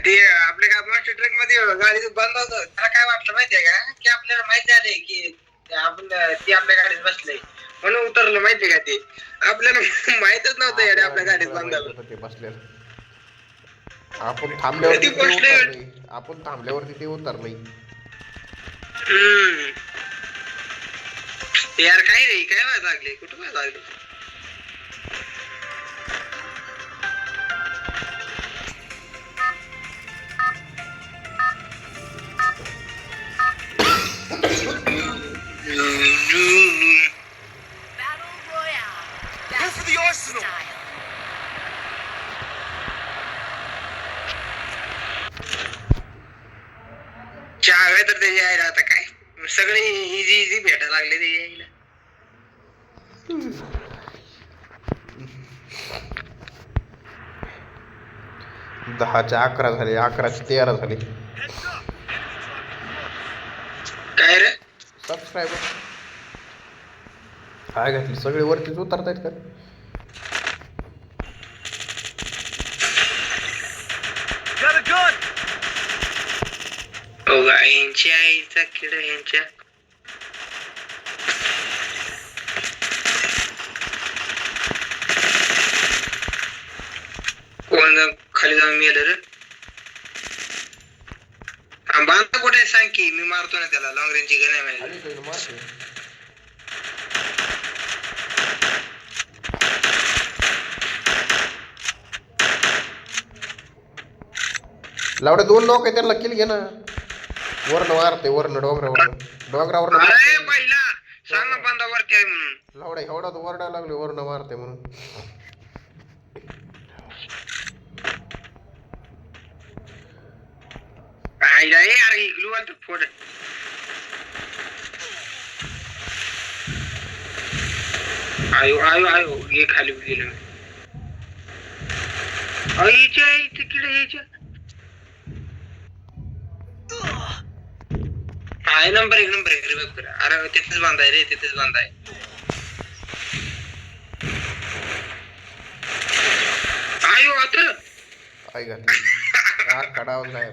ते आपल्या का मास्टर ट्रक मध्ये गाडी बंद होत त्याला काय वाटलं माहितीये का की आपल्याला माहित झालंय की आपण ती आपल्या गाडीत बसलंय म्हणून उतरलं माहितीये का ते आपल्याला माहितच नव्हतं याडे आपल्या गाडीत बंद झालं ते बसलेलं आपण थांबल्यावरती ते उतरलंय आपण थांबल्यावरती ते उतरलंय यार काय रे काय वाज लागले कुठं वाज लागले चहा तर ते यायला आता काय सगळे इझी इझी भेटायला लागले ते यायला 10च्या 11 झाले 11चे 13 झाले काय रे सबस्क्रायबर काय घातली सगळे वरतीच उतरतायत का हो यांच्या आईचा किडा यांच्या कोण खाली जाऊन मेलं रे बांधा कुठे सांग की मी मारतो ना त्याला लॉंग रेंजची गन आहे माझी लावडे 2 लोक आहे त्यांना किल घे ना वरनं मारते वरनं डोंगरावर अरे पहिला सांग ना बांधावरती आहे म्हणून लावडे एवढा तर वरडा लागले वरनं मारते म्हणून आईला अरे ग्लू आलं तर फोड आयो आयो आयो ये खाली गेलं आईच्या आईचं किडे यायच्या हा नंबर एक रे बघ बरं अरे तिथेच बांधाय रे तिथेच बांधाय आयो आता काय घातली कडावून काय